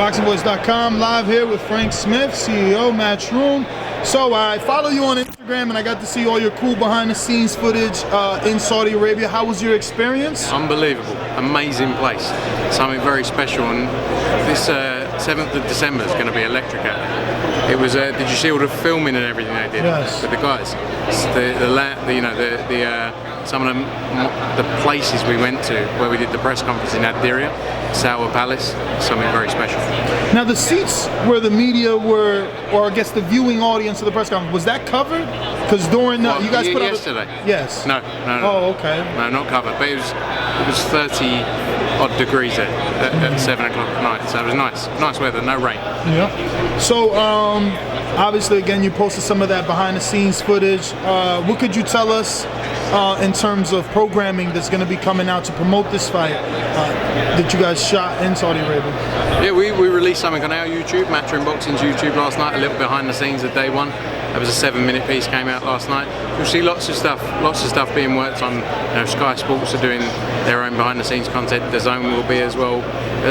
ThaBoxingvoice.com, live here with Frank Smith, CEO, Matchroom. So I follow you on Instagram and I got to see all your cool behind the scenes footage in Saudi Arabia. How was your experience? Unbelievable, amazing place, something very special, and this 7th of December is going to be electric out there. It was, did you see all the filming and everything they did? Yes. With the guys? Some of the places we went to where we did the press conference in Adiria, Sauer Palace, something very special. Now the seats where the media were, or I guess the viewing audience of the press conference, was that covered? Because during Well, you guys put yesterday. Yes. No. Oh, okay. No, not covered, but it was 30 odd degrees there at 7 o'clock at night, so it was nice weather, no rain. Yeah. So obviously, again, you posted some of that behind the scenes footage. What could you tell us in terms of programming that's going to be coming out to promote this fight that you guys shot in Saudi Arabia? Yeah, we released something on our YouTube, Matchroom Boxing's YouTube last night, a little behind the scenes of day one. There was a 7-minute piece came out last night. You'll see lots of stuff being worked on. You know, Sky Sports are doing their own behind the scenes content. Dazn will be as well,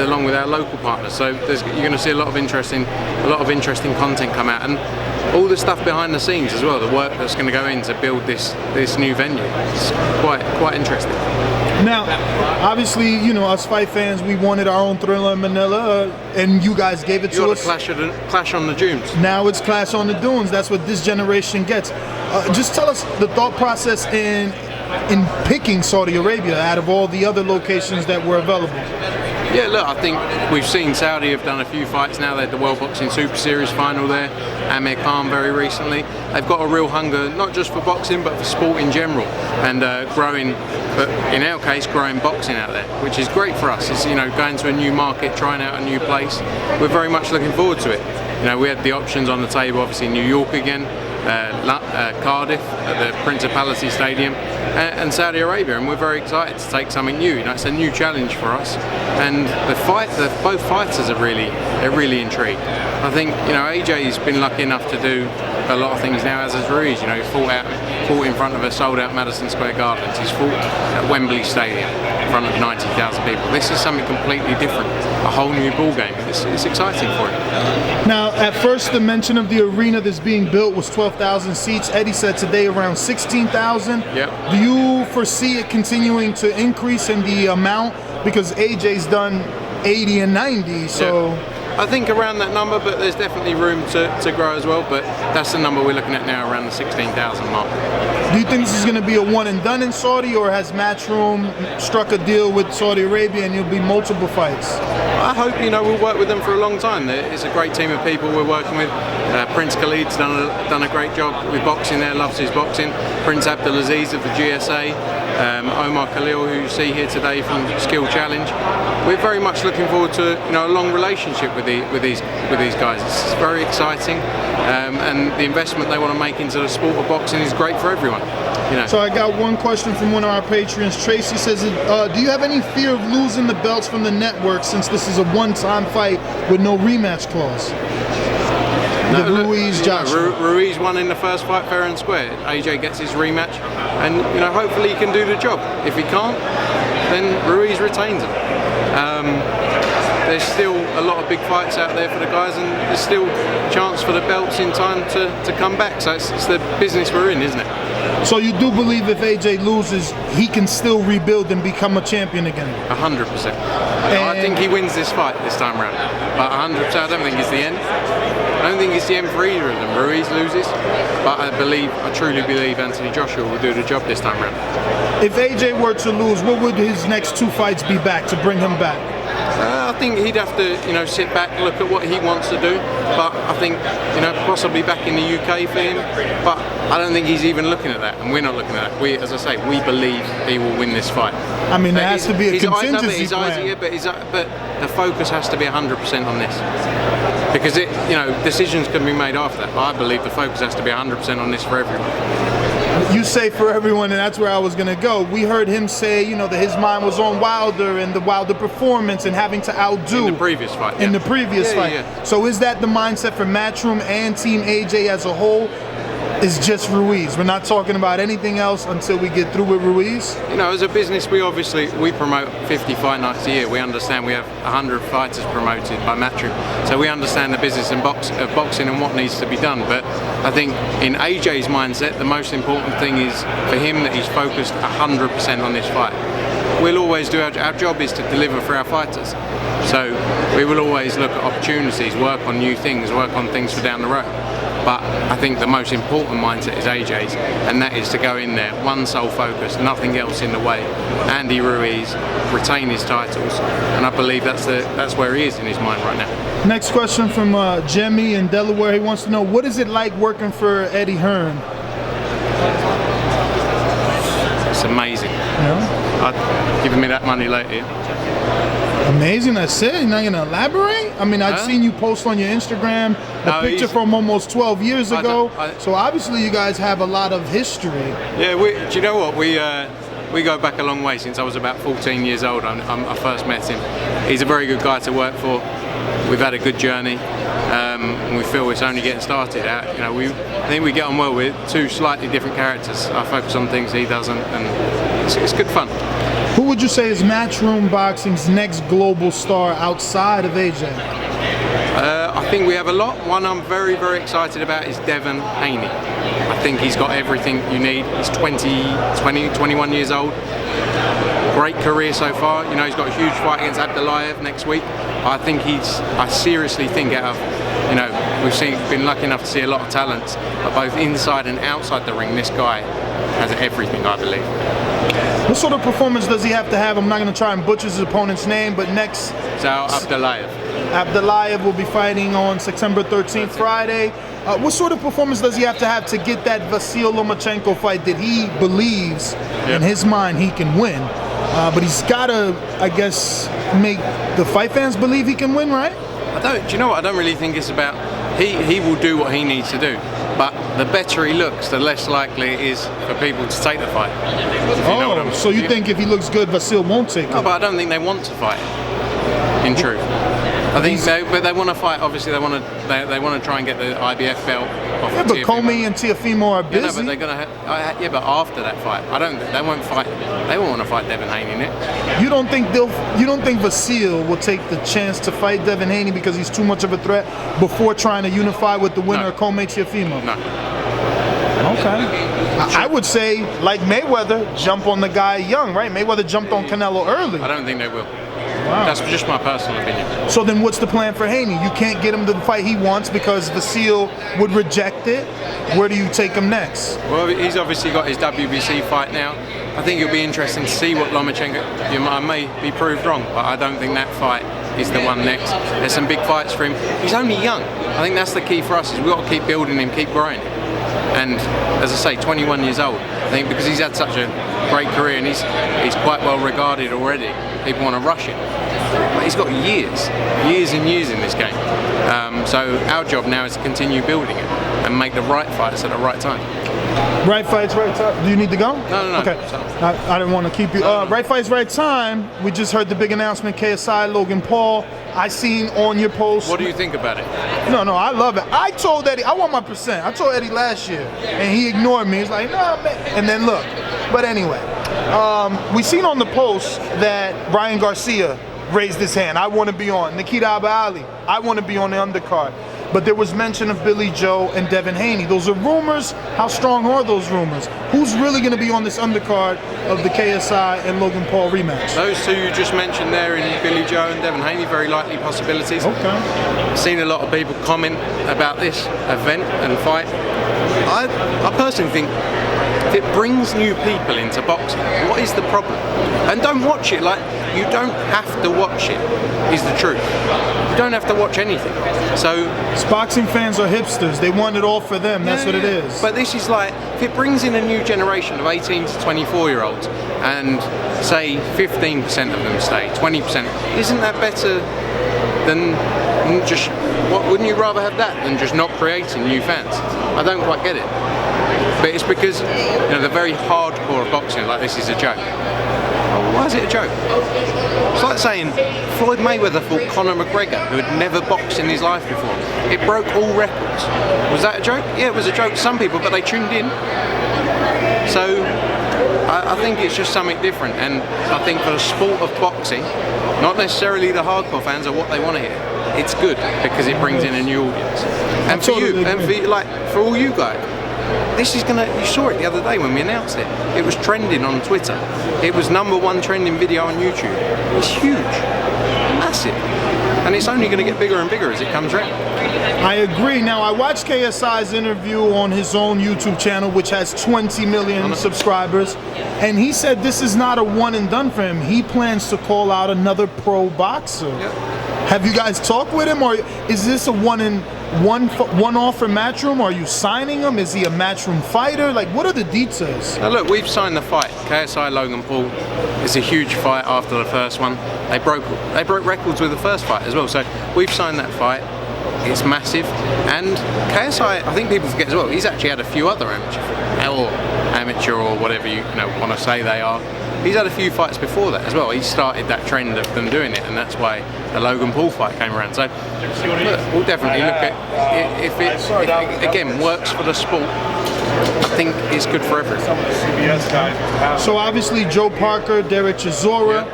along with our local partners. So you're going to see a lot of interesting content come out, and all the stuff behind the scenes as well. The work that's going to go in to build this new venue. It's quite interesting. Now, obviously, you know, us fight fans, we wanted our own Thriller in Manila, and you guys gave it to us. Clash on the Dunes. Now it's Clash on the Dunes. That's what this generation gets. Just tell us the thought process in picking Saudi Arabia out of all the other locations that were available. Yeah, look, I think we've seen Saudi have done a few fights now. They had the World Boxing Super Series final there, Amir Khan very recently. They've got a real hunger, not just for boxing, but for sport in general, and growing, but in our case, growing boxing out there, which is great for us. It's, you know, going to a new market, trying out a new place. We're very much looking forward to it. You know, we had the options on the table, obviously New York again, Cardiff at the Principality Stadium, and Saudi Arabia, and we're very excited to take something new. You know, it's a new challenge for us, and both fighters are really intrigued. I think, you know, AJ's been lucky enough to do a lot of things now, as has Ruiz. You know, he fought in front of a sold-out Madison Square Garden. He's fought at Wembley Stadium in front of 90,000 people. This is something completely different, a whole new ball game. It's exciting for him. Now, at first, the mention of the arena that's being built was 12,000 seats. Eddie said today around 16,000. Yep. Do you foresee it continuing to increase in the amount? Because AJ's done 80 and 90, so... Yep. I think around that number, but there's definitely room to grow as well, but that's the number we're looking at now, around the 16,000 mark. Do you think this is going to be a one and done in Saudi, or has Matchroom struck a deal with Saudi Arabia and it'll be multiple fights? I hope, you know, we'll work with them for a long time. It's a great team of people we're working with. Prince Khalid's done a great job with boxing there, loves his boxing. Prince Abdulaziz of the GSA, Omar Khalil, who you see here today from Skill Challenge. We're very much looking forward to, you know, a long relationship with these guys. It's very exciting, and the investment they want to make into the sport of boxing is great for everyone. You know. So I got one question from one of our patrons. Tracy says, do you have any fear of losing the belts from the network, since this is a one-time fight with no rematch clause? No, Ruiz, Ruiz won in the first fight fair and square. AJ gets his rematch, and, you know, hopefully he can do the job. If he can't, then Ruiz retains him. There's still a lot of big fights out there for the guys, and there's still a chance for the belts in time to come back. So it's the business we're in, isn't it? So you do believe if AJ loses, he can still rebuild and become a champion again? 100%. I think he wins this fight this time around, but 100%. I don't think it's the end. I don't think it's the end for either of them. Ruiz loses, but I truly believe Anthony Joshua will do the job this time around. If AJ were to lose, what would his next two fights be back to bring him back? I think he'd have to, you know, sit back, look at what he wants to do. But I think, you know, possibly back in the UK for him. But I don't think he's even looking at that, and we're not looking at that. As I say, we believe he will win this fight. I mean, there has to be a contingency plan. But the focus has to be 100% on this, because you know, decisions can be made after that. But I believe the focus has to be 100% on this for everyone. You say for everyone, and that's where I was going to go. We heard him say, you know, that his mind was on Wilder and the Wilder performance and having to outdo. In the previous fight. Yeah. In the previous fight. Yeah. So is that the mindset for Matchroom and Team AJ as a whole? is just Ruiz. We're not talking about anything else until we get through with Ruiz. You know, as a business, we promote 50 fight nights a year. We understand we have 100 fighters promoted by Matchroom, so we understand the business of boxing and what needs to be done. But I think in AJ's mindset, the most important thing is for him that he's focused 100% on this fight. We'll always do our job is to deliver for our fighters. So we will always look at opportunities, work on new things, work on things for down the road. But I think the most important mindset is AJ's, and that is to go in there, one sole focus, nothing else in the way. Andy Ruiz, retain his titles, and I believe that's where he is in his mind right now. Next question from Jimmy in Delaware. He wants to know, what is it like working for Eddie Hearn? It's amazing. Yeah. I'd given me that money lately. Amazing, that's it? You're not going to elaborate? I mean, I've seen you post on your Instagram a picture from almost 12 years ago. So obviously you guys have a lot of history. Yeah, do you know what? We go back a long way. Since I was about 14 years old, I first met him. He's a very good guy to work for. We've had a good journey. And we feel it's only getting started. You know, I think we get on well with two slightly different characters. I focus on things he doesn't, and it's good fun. Who would you say is Matchroom Boxing's next global star outside of AJ? I think we have a lot. One I'm very, very excited about is Dazn Haney. I think he's got everything you need. He's 21 years old. Great career so far. You know, he's got a huge fight against Abdullayev next week. I seriously think out of, you know, we've been lucky enough to see a lot of talents, but both inside and outside the ring, this guy has everything, I believe. What sort of performance does he have to have? I'm not going to try and butcher his opponent's name, but next... So Abdullayev. Abdullayev will be fighting on September 13th, Friday. What sort of performance does he have to get that Vasyl Lomachenko fight that he believes, in his mind, he can win? But he's got to, I guess, make the fight fans believe he can win, right? Do you know what? I don't really think it's about... He will do what he needs to do. But the better he looks, the less likely it is for people to take the fight. So you think if he looks good, Vasyl won't take it? No, but I don't think they want to fight, in truth. I think they want to fight. Obviously, they want to try and get the IBF belt off. Yeah, but Comey and Teofimo are busy. Yeah, no, but they're gonna. But after that fight, they won't fight. They won't want to fight Dazn Haney next. You don't think Vasyl will take the chance to fight Dazn Haney because he's too much of a threat before trying to unify with the winner, Comey Teofimo? No. Okay. I would say, like Mayweather, jump on the guy young, right? Mayweather jumped on Canelo early. I don't think they will. Wow. That's just my personal opinion. So then what's the plan for Haney? You can't get him to the fight he wants because Vasyl would reject it. Where do you take him next? Well, he's obviously got his WBC fight now. I think it'll be interesting to see what Lomachenko... I may be proved wrong, but I don't think that fight is the one next. There's some big fights for him. He's only young. I think that's the key for us, is we've got to keep building him, keep growing him. And as I say, 21 years old. I think because he's had such a great career and he's quite well regarded already, people want to rush him. But he's got years and years in this game. So our job now is to continue building it and make the right fights at the right time. Right fights, right time. Do you need to go? No. Okay. I didn't want to keep you. Right fights, right time. We just heard the big announcement, KSI, Logan Paul. I seen on your post. What do you think about it? No, I love it. I told Eddie, I want my percent. I told Eddie last year, and he ignored me. He's like, no, man. And then look. But anyway, we seen on the post that Ryan Garcia raised his hand. I want to be on. Nikita Abali, I want to be on the undercard. But there was mention of Billy Joe and Dazn Haney. Those are rumors. How strong are those rumors? Who's really going to be on this undercard of the KSI and Logan Paul rematch? Those two you just mentioned there, in Billy Joe and Dazn Haney, very likely possibilities. Okay. I've seen a lot of people comment about this event and fight. I personally think if it brings new people into boxing, what is the problem? And don't watch it. Like, you don't have to watch it, is the truth. You don't have to watch anything. So boxing fans are hipsters. They want it all for them. That's what it is. But this is like, if it brings in a new generation of 18 to 24-year-olds and say 15% of them stay, 20%, isn't that better than just, wouldn't you rather have that than just not creating new fans? I don't quite get it. But it's because, the very hardcore of boxing, like, this is a joke. Why is it a joke? It's like saying Floyd Mayweather fought Conor McGregor, who had never boxed in his life before. It broke all records. Was that a joke? Yeah, it was a joke to some people, but they tuned in. So I think it's just something different, and I think for the sport of boxing, not necessarily the hardcore fans are what they want to hear. It's good because it brings in a new audience. And for you, and for all you guys, this is gonna. You saw it the other day when we announced it. It was trending on Twitter. It was #1 trending video on YouTube. It's huge, massive, and it's only going to get bigger and bigger as it comes around. I agree. Now, I watched KSI's interview on his own YouTube channel, which has 20 million subscribers, and he said this is not a one and done for him. He plans to call out another pro boxer. Yep. Have you guys talked with him, or is this a one-off for Matchroom? Are you signing him? Is he a Matchroom fighter? Like, what are the details? Now look, we've signed the fight. KSI Logan Paul is a huge fight after the first one. They broke records with the first fight as well. So we've signed that fight. It's massive, and KSI, I think people forget as well, he's actually had a few other amateur or whatever you want to say they are. He's had a few fights before that as well. He started that trend of them doing it, and that's why the Logan Paul fight came around. So look, we'll definitely look at if it again works for the sport. I think it's good for everyone. So obviously Joe Parker, Derek Chisora,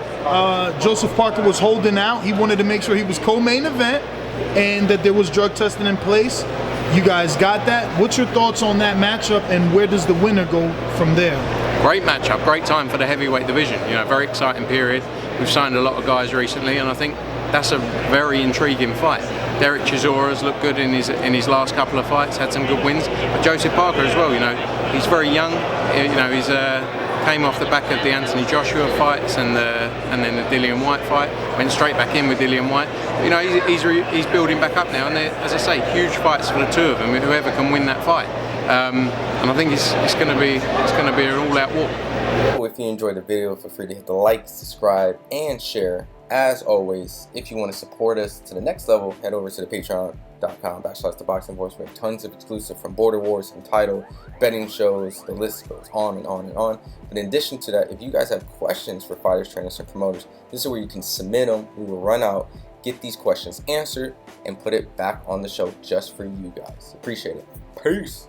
Joseph Parker was holding out. He wanted to make sure he was co-main event and that there was drug testing in place. You guys got that. What's your thoughts on that matchup, and where does the winner go from there? Great matchup, great time for the heavyweight division. Very exciting period. We've signed a lot of guys recently, and I think that's a very intriguing fight. Derek Chisora's looked good in his last couple of fights, had some good wins. But Joseph Parker as well. He's very young. He's came off the back of the Anthony Joshua fights and then the Dillian White fight. Went straight back in with Dillian White. He's building back up now, and as I say, huge fights for the two of them. Whoever can win that fight. And I think it's going to be an all-out war. If you enjoyed the video, feel free to hit the like, subscribe, and share. As always, if you want to support us to the next level, head over to the patreon.com/ThaBoxingVoice. We have tons of exclusive from Border Wars, from title, betting shows, the list goes on and on and on. But in addition to that, if you guys have questions for fighters, trainers, and promoters, this is where you can submit them. We will run out, get these questions answered, and put it back on the show just for you guys. Appreciate it. Peace.